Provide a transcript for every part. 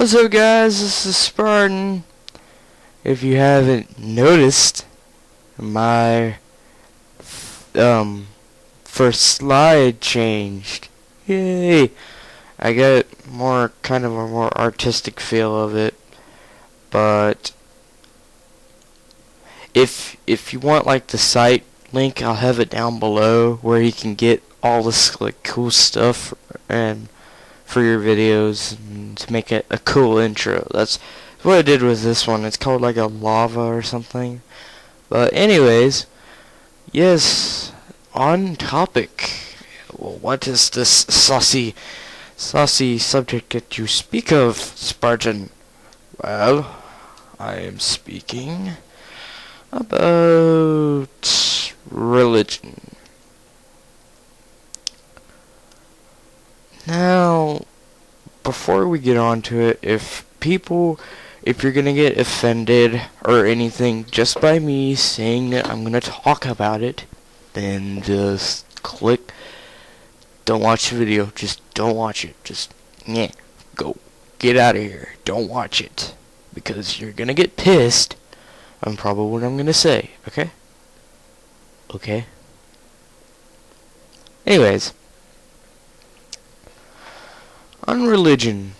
What's up, guys? This is Spartan. If you haven't noticed, my first slide changed. Yay! I got kind of a more artistic feel of it. But if you want like the site link, I'll have it down below where you can get all this like cool stuff and for your videos and to make it a cool intro. That's what I did with this one. It's called like a lava or something. But anyways, yes, on topic. Well, what is this saucy subject that you speak of, Spartan? Well, I am speaking about religion. Now, before we get on to it, if you're gonna get offended or anything just by me saying that I'm gonna talk about it, then just click, don't watch the video, just don't watch it, just, go, get out of here, don't watch it, because you're gonna get pissed on probably what I'm gonna say, okay? Okay? Anyways, on religion,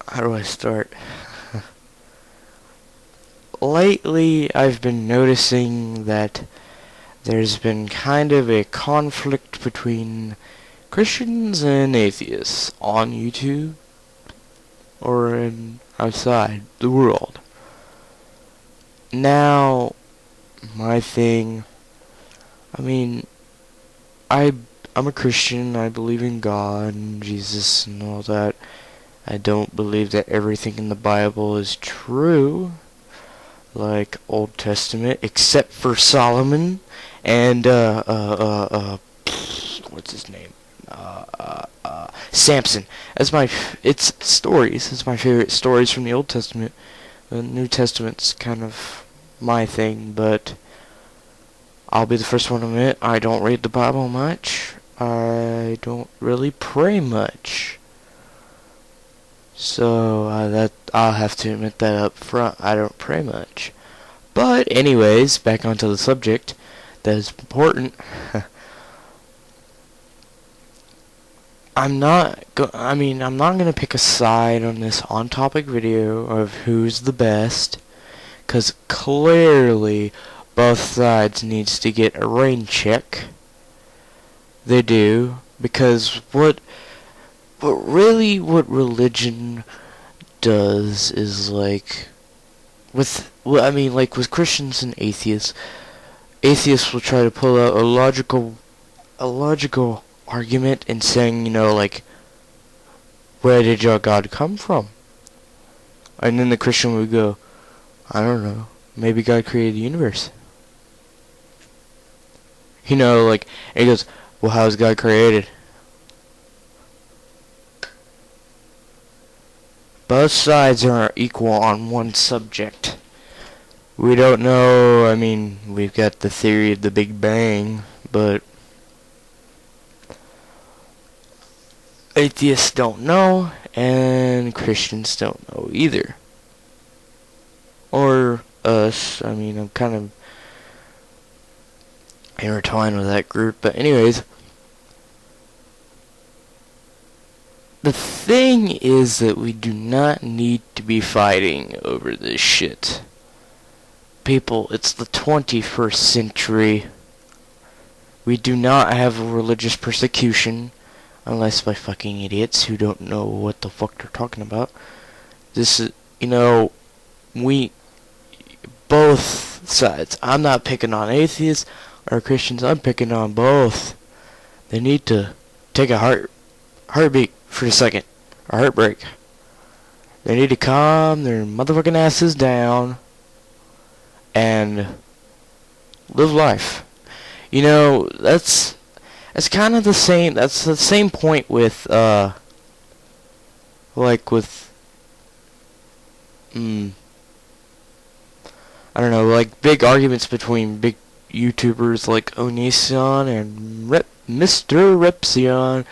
how do I start? Lately, I've been noticing that there's been kind of a conflict between Christians and atheists on YouTube or outside the world. Now, my thing, I'm a Christian. I believe in God and Jesus and all that. I don't believe that everything in the Bible is true, like Old Testament, except for Solomon and what's his name? Samson. It's stories. It's my favorite stories from the Old Testament. The New Testament's kind of my thing, but I'll be the first one to admit I don't read the Bible much. I don't really pray much. So I'll have to admit that up front. I don't pray much. But anyways, back onto the subject that is important. I'm not gonna pick a side on this on-topic video of who's the best, 'cause clearly both sides needs to get a rain check. They do, because what religion does is like with Christians and atheists will try to pull out a logical argument and saying, like, where did your God come from? And then the Christian would go, I don't know, maybe God created the universe. And he goes, well, how is God created? Both sides are equal on one subject. We don't know, we've got the theory of the Big Bang, but atheists don't know, and Christians don't know either. Or us, I'm kind of intertwined with that group, but anyways, the thing is that we do not need to be fighting over this shit. People, it's the 21st century. We do not have a religious persecution, unless by fucking idiots who don't know what the fuck they're talking about. This is, both sides. I'm not picking on atheists or Christians, I'm picking on both. They need to take a heartbeat for a second, a heartbreak. They need to calm their motherfucking asses down and live life. That's kind of the same. That's the same point with I don't know, like big arguments between big YouTubers like Onision and Mr. Repsion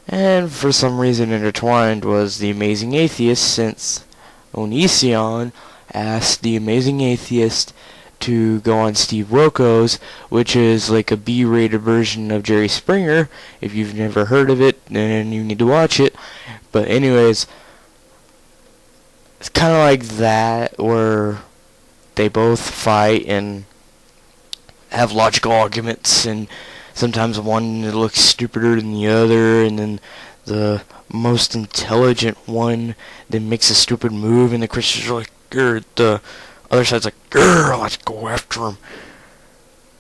And for some reason intertwined was the Amazing Atheist, since Onision asked the Amazing Atheist to go on Steve Wilkos, which is like a B-rated version of Jerry Springer. If you've never heard of it, then you need to watch it. But anyways, it's kind of like that, where they both fight and have logical arguments, and sometimes one looks stupider than the other, and then the most intelligent one then makes a stupid move, and the Christians are like, the other side's like, let's go after him.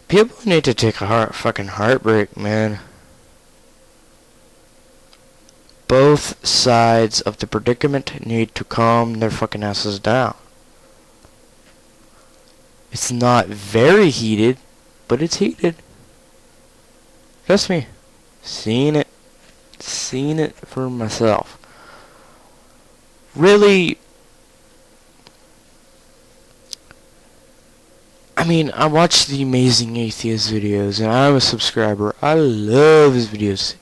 People need to take a fucking heartbreak, man. Both sides of the predicament need to calm their fucking asses down. It's not very heated, but it's heated. Trust me. Seen it for myself. Really, I mean, I watch the Amazing Atheist videos, and I'm a subscriber. I love his videos.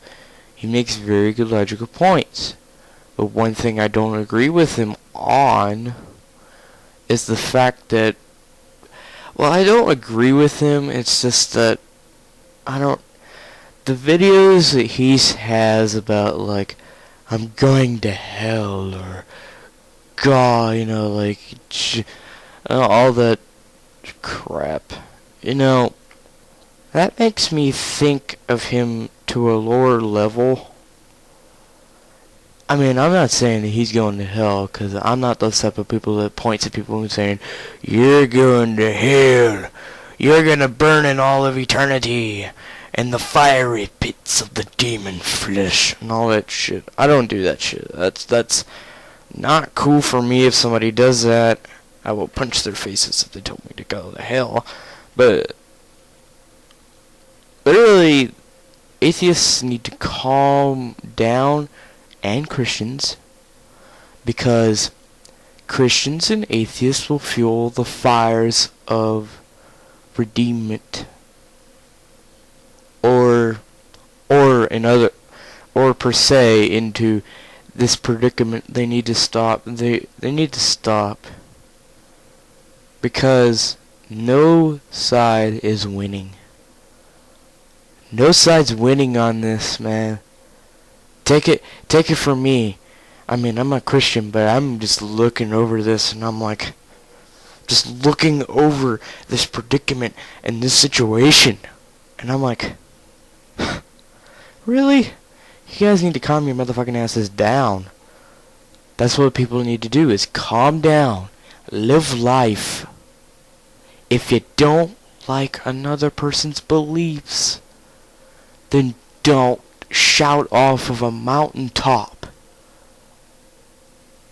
He makes very good logical points. But one thing I don't agree with him on is the fact that, well, I don't agree with him, it's just that the videos that he has about, like, I'm going to hell, or God, like, all that crap, that makes me think of him to a lower level. I mean, I'm not saying that he's going to hell, because I'm not those type of people that points at people and saying, you're going to hell, you're going to burn in all of eternity, in the fiery pits of the demon flesh, and all that shit. I don't do that shit. That's not cool for me. If somebody does that, I will punch their faces if they told me to go to hell. But literally, atheists need to calm down, and Christians, because Christians and atheists will fuel the fires of redeemment, or per se into this predicament. They need to stop. They need to stop, because no side is winning. No side's winning on this, man. Take it from me. I mean, I'm a Christian, but I'm just looking over this, and I'm like, just looking over this predicament and this situation, and I'm like, really? You guys need to calm your motherfucking asses down. That's what people need to do, is calm down. Live life. If you don't like another person's beliefs, then don't shout off of a mountaintop.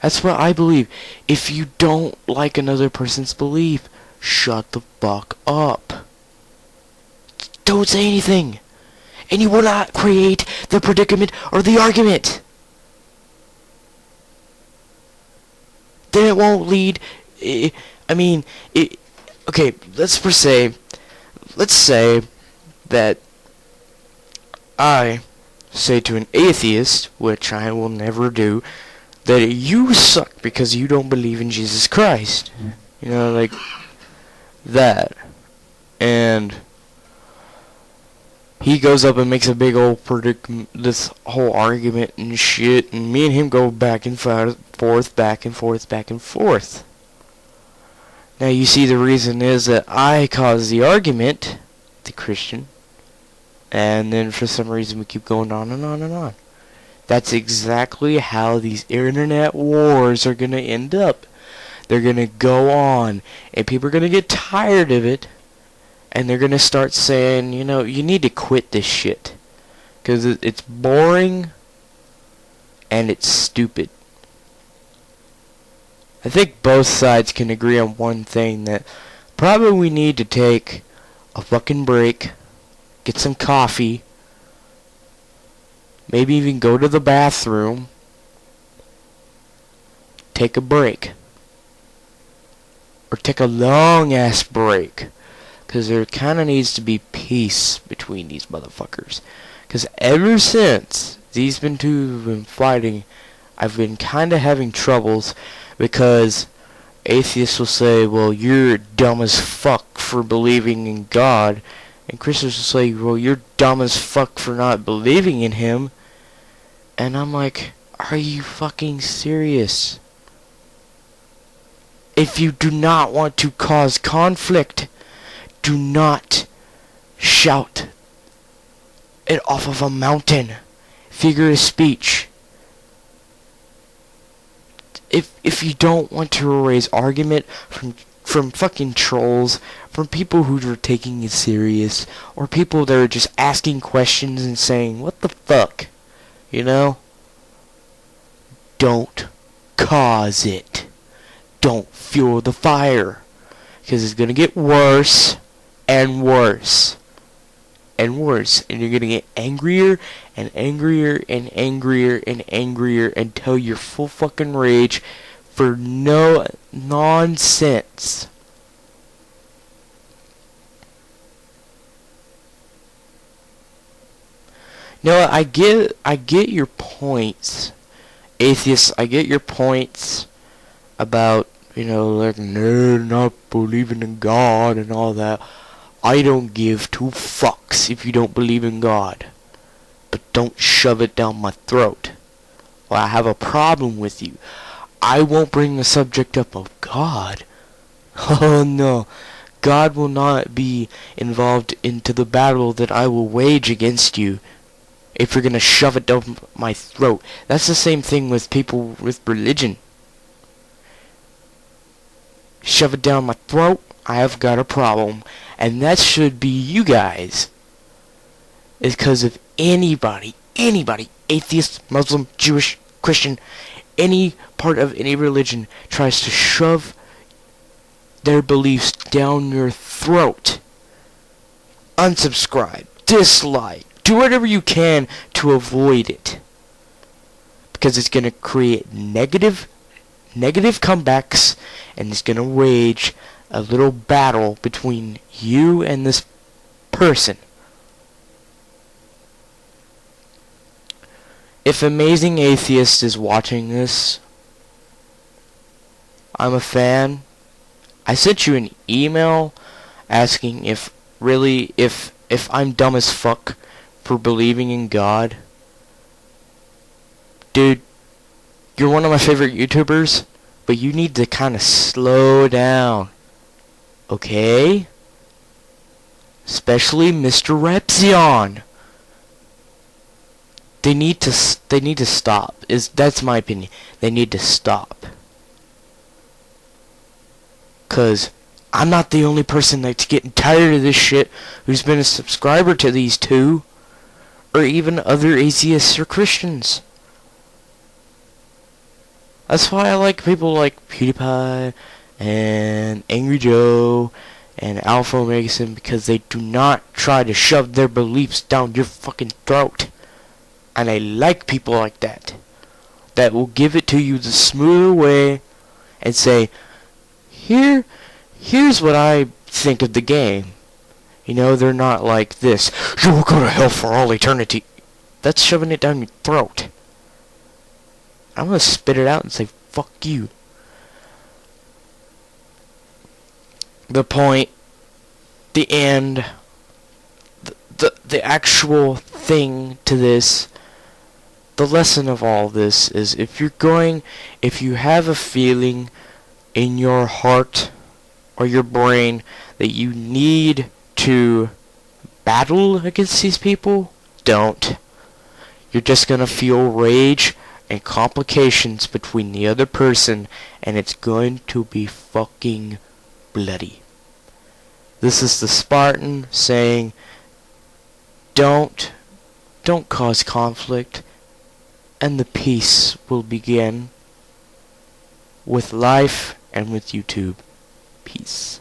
That's what I believe. If you don't like another person's belief, shut the fuck up. Don't say anything. And you will not create the predicament or the argument. Then it won't lead. Okay, let's say that I say to an atheist, which I will never do, that you suck because you don't believe in Jesus Christ. Like that. And he goes up and makes a big old this whole argument and shit, and me and him go back and forth, back and forth, back and forth. Now you see, the reason is that I caused the argument, the Christian, and then for some reason we keep going on and on and on. That's exactly how these internet wars are going to end up. They're going to go on, and people are going to get tired of it, and they're going to start saying, you need to quit this shit, because it's boring and it's stupid. I think both sides can agree on one thing, that probably we need to take a fucking break, get some coffee, maybe even go to the bathroom, take a break, or take a long ass break, because there kind of needs to be peace between these motherfuckers. Because ever since these been two have been fighting, I've been kind of having troubles because atheists will say, well, you're dumb as fuck for believing in God, and Christians will say, well, you're dumb as fuck for not believing in him. And I'm like, are you fucking serious? If you do not want to cause conflict, do not shout it off of a mountain. Figure of speech. If you don't want to raise argument from fucking trolls, from people who are taking it serious, or people that are just asking questions and saying, what the fuck? You know? Don't cause it. Don't fuel the fire. Because it's gonna get worse and worse and worse. And you're gonna get angrier and angrier and angrier and angrier until you're full fucking rage for no nonsense. No, I get your points, atheists. I get your points about, you know, like, no, not believing in God and all that. I don't give two fucks if you don't believe in God. But don't shove it down my throat. Well, I have a problem with you. I won't bring the subject up of God. Oh no. God will not be involved into the battle that I will wage against you if you're gonna shove it down my throat. That's the same thing with people with religion. Shove it down my throat, I have got a problem. And that should be you guys. It's because if anybody, atheist, Muslim, Jewish, Christian, any part of any religion tries to shove their beliefs down your throat, unsubscribe, dislike, do whatever you can to avoid it. Because it's going to create negative comebacks, and it's going to wage a little battle between you and this person. If Amazing Atheist is watching this, I'm a fan. I sent you an email asking if I'm dumb as fuck for believing in God. Dude, you're one of my favorite YouTubers, but you need to kind of slow down. Okay? Especially Mr. Repzion. They need to stop. That's my opinion. They need to stop. 'Cause I'm not the only person that's getting tired of this shit who's been a subscriber to these two, or even other atheists or Christians. That's why I like people like PewDiePie and Angry Joe and Alpha Omegason, because they do not try to shove their beliefs down your fucking throat. And I like people like that will give it to you the smoother way and say, here's what I think of the game. You know, they're not like this, you will go to hell for all eternity. That's shoving it down your throat. I'm gonna spit it out and say, fuck you. The point, the end, the actual thing to this, the lesson of all this is, if you have a feeling in your heart or your brain that you need to battle against these people, don't. You're just gonna feel rage and complications between the other person, and it's going to be fucking bloody. This is the Spartan saying, don't cause conflict, and the peace will begin with life and with YouTube. Peace.